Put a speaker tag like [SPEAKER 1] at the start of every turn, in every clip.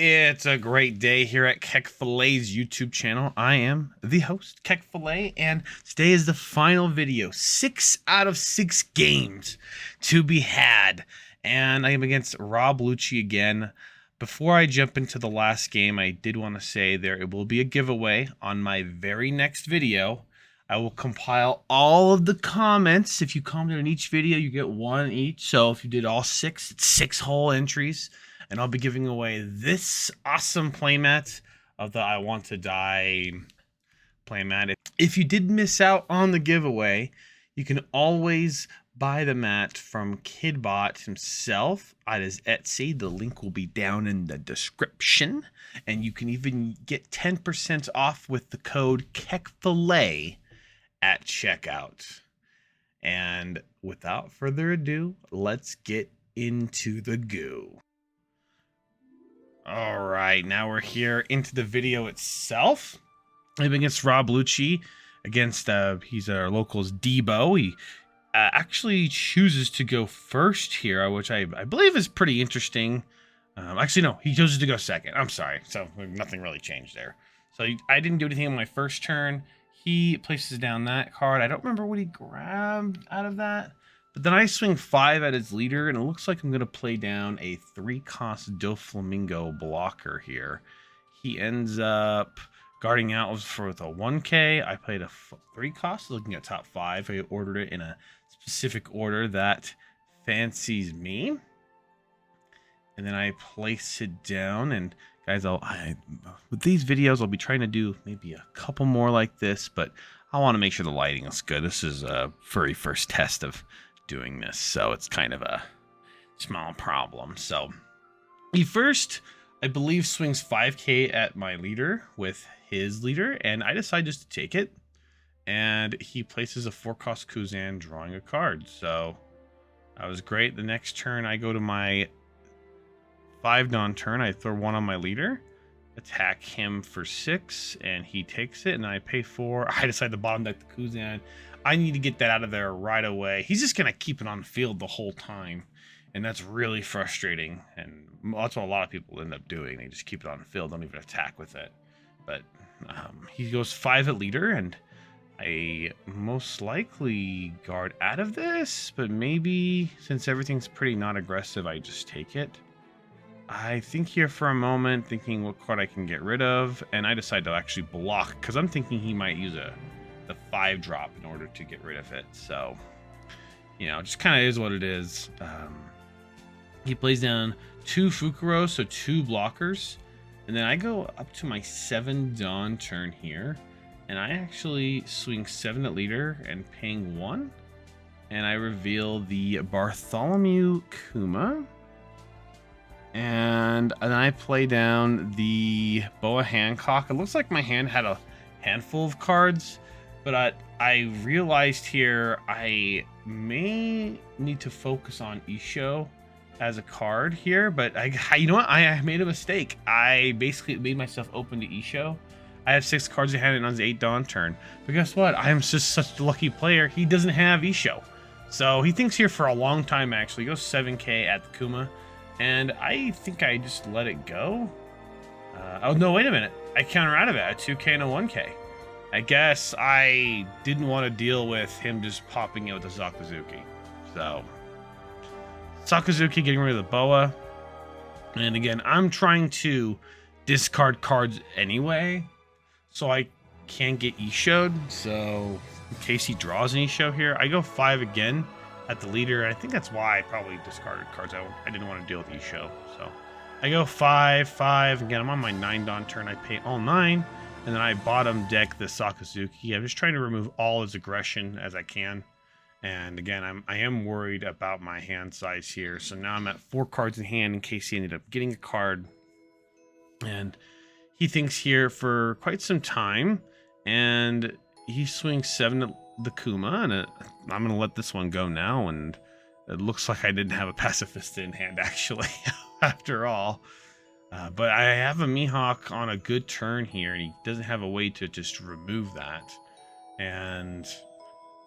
[SPEAKER 1] It's a great day here at KEKFILA's YouTube channel. I am the host, KEKFILA, and today is the final video. 6 out of 6 games to be had. And I am against Rob Lucci again. Before I jump into the last game, I did want to say there will be a giveaway on my very next video. I will compile all of the comments. If you comment on each video, you get one each. So if you did all 6, it's 6 whole entries. And I'll be giving away this awesome playmat of the I Want to Die playmat. If you did miss out on the giveaway, you can always buy the mat from KidBot himself at his Etsy. The link will be down in the description. And you can even get 10% off with the code KEKFILA at checkout. And without further ado, let's get into the goo. All right, now we're here into the video itself. I'm against Rob Lucci, against he's our local's Debo. He actually chooses to go first here, which I believe is pretty interesting. Actually, no, he chooses to go second. I'm sorry, so nothing really changed there. So I didn't do anything on my first turn. He places down that card. I don't remember what he grabbed out of that. But then I swing 5 at his leader, and it looks like I'm going to play down a 3-cost Doflamingo blocker here. He ends up guarding out for with a 1K. I played a 3-cost, looking at top 5. I ordered it in a specific order that fancies me. And then I place it down, and guys, with these videos, I'll be trying to do maybe a couple more like this, but I want to make sure the lighting is good. This is a very first test of doing this, so it's kind of a small problem. So he first, I believe, swings 5K at my leader with his leader, and I decide just to take it. And he places a 4-cost Kuzan, drawing a card. So that was great. The next turn, I go to my 5-Don turn. I throw 1 on my leader, attack him for 6, and he takes it, and I pay 4. I decide to bottom deck the Kuzan. I need to get that out of there right away. He's just going to keep it on the field the whole time, and that's really frustrating, and that's what a lot of people end up doing. They just keep it on the field, don't even attack with it. But he goes 5 at leader, and I most likely guard out of this, but maybe since everything's pretty not aggressive, I just take it. I think here for a moment, thinking what card I can get rid of, and I decide to actually block, because I'm thinking he might use the 5-drop in order to get rid of it. So, you know, just kind of is what it is. He plays down 2 Fukuro, so 2 blockers, and then I go up to my 7-Don turn here, and I actually swing 7 at leader and paying 1, and I reveal the Bartholomew Kuma. And then I play down the Boa Hancock. It looks like my hand had a handful of cards, but I realized here I may need to focus on Isho as a card here, but you know what? I made a mistake. I basically made myself open to Isho. I have 6 cards in hand and on his 8-Don turn. But guess what? I am just such a lucky player. He doesn't have Isho. So he thinks here for a long time, actually. He goes 7K at the Kuma. And I think I just let it go. Oh, no, wait a minute. I counter out of it at 2K and a 1K. I guess I didn't want to deal with him just popping in with the Sakazuki. So, Sakazuki getting rid of the Boa. And again, I'm trying to discard cards anyway, so I can't get Isho'd. So, in case he draws an Isho here, I go 5 again at the leader. I think that's why I probably discarded cards. I didn't want to deal with Isho. So I go 5. Again, I'm on my 9-Don turn. I pay all 9, and then I bottom deck the Sakazuki. I'm just trying to remove all his aggression as I can. And again, I am worried about my hand size here. So now I'm at 4 cards in hand in case he ended up getting a card. And he thinks here for quite some time, and he swings 7 at the Kuma, and I'm gonna let this one go now, and it looks like I didn't have a Pacifista in hand actually after all, but I have a Mihawk on a good turn here, and he doesn't have a way to just remove that. And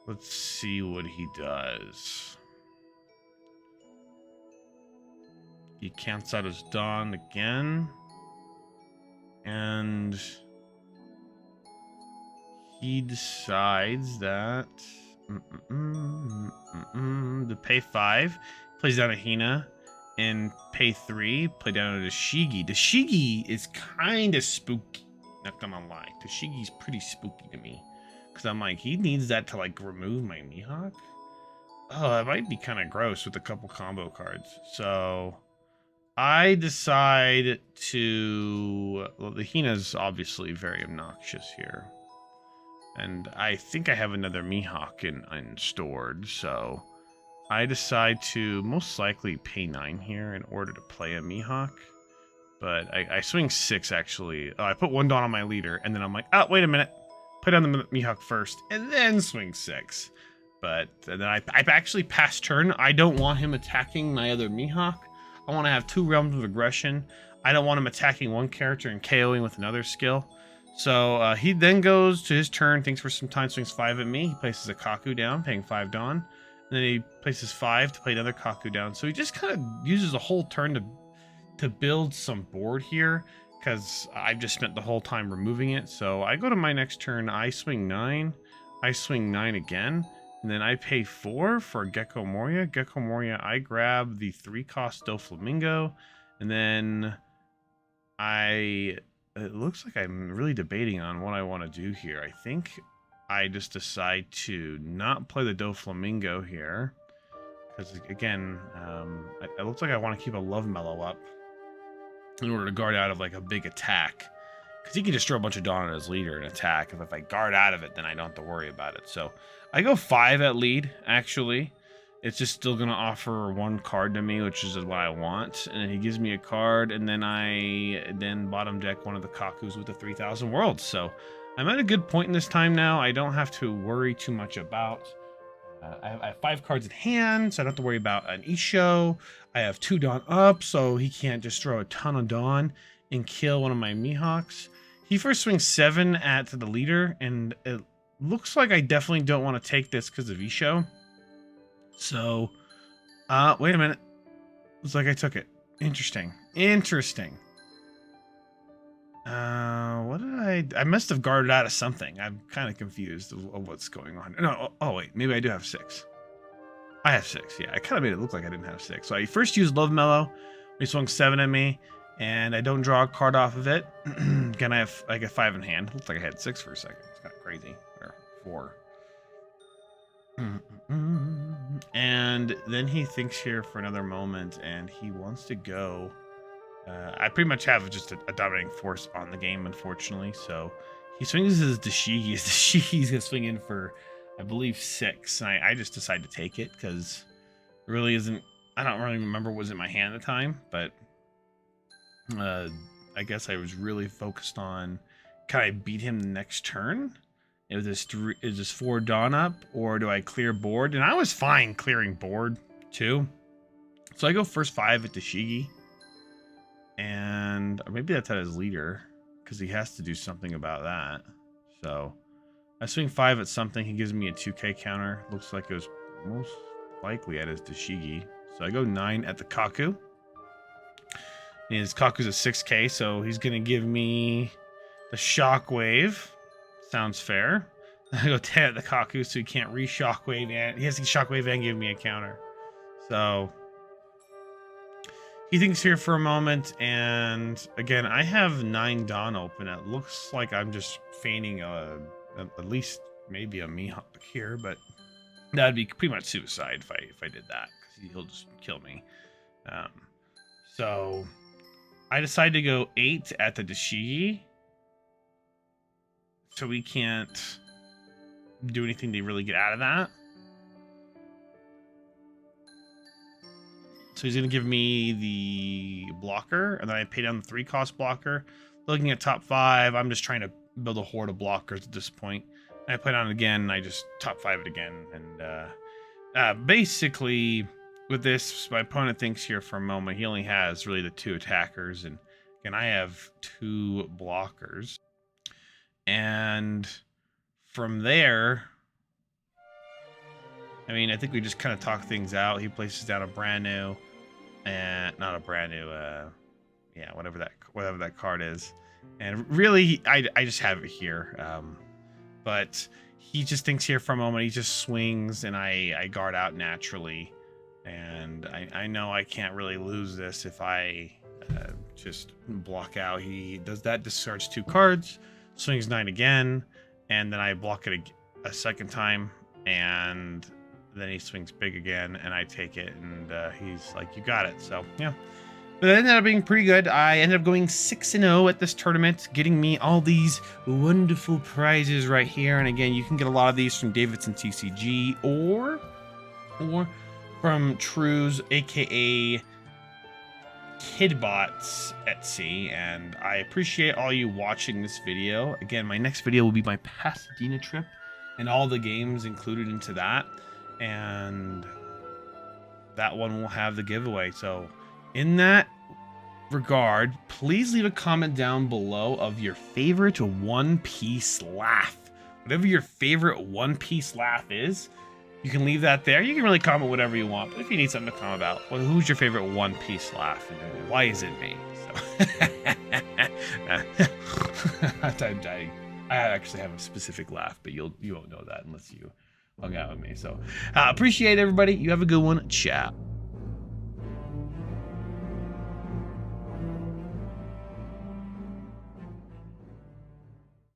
[SPEAKER 1] let's see what he does. He counts out his Dawn again. And he decides that to pay 5, plays down a Hina, and pay 3, play down a Dashigi. Dashigi is kind of spooky, not gonna lie. Dashigi's pretty spooky to me, because I'm like, he needs that to like remove my Mihawk. Oh, that might be kind of gross with a couple combo cards. So I decide to, well, the Hina's obviously very obnoxious here. And I think I have another Mihawk in stored, so I decide to most likely pay 9 here in order to play a Mihawk. But I swing 6 actually. I put 1 Dawn on my leader, and then I'm like, oh, wait a minute. Put on the Mihawk first, and then swing 6. But then I actually pass turn. I don't want him attacking my other Mihawk. I want to have 2 realms of aggression. I don't want him attacking one character and KOing with another skill. So he then goes to his turn, thinks for some time, swings 5 at me. He places a Kaku down, paying 5 Dawn. And then he places 5 to play another Kaku down. So he just kind of uses a whole turn to build some board here, because I've just spent the whole time removing it. So I go to my next turn, I swing 9. I swing 9 again. And then I pay 4 for Gecko Moria. Gecko Moria, I grab the 3-cost Doflamingo. And then it looks like I'm really debating on what I want to do here. I think I just decide to not play the Doflamingo here, because again, it looks like I want to keep a Love Mellow up in order to guard out of like a big attack, because he can just throw a bunch of Dawn at his leader and attack. If I guard out of it, then I don't have to worry about it. So I go 5 at lead, actually. It's just still going to offer 1 card to me, which is what I want. And then he gives me a card, and then I bottom deck one of the Kakus with the 3,000 Worlds. So I'm at a good point in this time now. I don't have to worry too much about... I have 5 cards in hand, so I don't have to worry about an Isho. I have 2 Dawn up, so he can't just throw a ton of Dawn and kill one of my Mihawks. He first swings 7 at the leader, and it looks like I definitely don't want to take this because of Isho. So, wait a minute. Looks like I took it. Interesting. What did I must have guarded out of something. I'm kind of confused of what's going on. No, oh wait, maybe I do have 6. I have 6, yeah. I kind of made it look like I didn't have 6. So I first used Love Mellow. He swung 7 at me, and I don't draw a card off of it. Again, I get 5 in hand. Looks like I had 6 for a second. It's kind of crazy. Or 4. And then he thinks here for another moment, and he wants to go. I pretty much have just a dominating force on the game, unfortunately. So he swings his Dashigi. His Dashigi's gonna swing in for, I believe, 6. And I just decide to take it because it really isn't. I don't really remember what was in my hand at the time, but I guess I was really focused on, can I beat him the next turn? Is this 4 Dawn up, or do I clear board? And I was fine clearing board too. So I go first 5 at Dashigi. And maybe that's at his leader, because he has to do something about that. So I swing 5 at something. He gives me a 2k counter. Looks like it was most likely at his Dashigi. So I go 9 at the Kaku. And his Kaku's a 6k, so he's going to give me the Shockwave. Sounds fair. I go 10 at the Kaku, so he can't re-Shockwave, and he has to Shockwave and give me a counter. So he thinks here for a moment, and again, I have 9 Dawn open. It looks like I'm just feigning at least maybe a Mihawk here, but that'd be pretty much suicide if I did that, because he'll just kill me. So I decide to go 8 at the Dashigi, so we can't do anything to really get out of that. So he's going to give me the blocker, and then I pay down the 3-cost blocker. Looking at top 5, I'm just trying to build a horde of blockers at this point. And I play down it again, and I just top 5 it again. And basically, with this, my opponent thinks here for a moment he only has really the 2 attackers. And again, I have 2 blockers. And from there, I mean, I think we just kind of talk things out. He places down a brand new, and not a brand new, yeah, whatever that card is. And really, I just have it here. But he just thinks here for a moment. He just swings, and I guard out naturally. And I know I can't really lose this if I just block out. He does that, discards 2 cards, swings 9 again, and then I block it a second time, and then he swings big again, and I take it, and he's like, you got it. So, yeah. But it ended up being pretty good. I ended up going 6-0 at this tournament, getting me all these wonderful prizes right here. And again, you can get a lot of these from Davidson TCG or from True's, aka Kidbot's Etsy. And I appreciate all you watching this video. Again, my next video will be my Pasadena trip and all the games included into that. And that one will have the giveaway. So in that regard, please leave a comment down below of your favorite One Piece laugh. Whatever your favorite One Piece laugh is, you can leave that there. You can really comment whatever you want, but if you need something to comment about, well, who's your favorite One Piece laugh and why is it me? So I actually have a specific laugh, but you won't know that unless you hung out with me. So appreciate everybody. You have a good one. Ciao.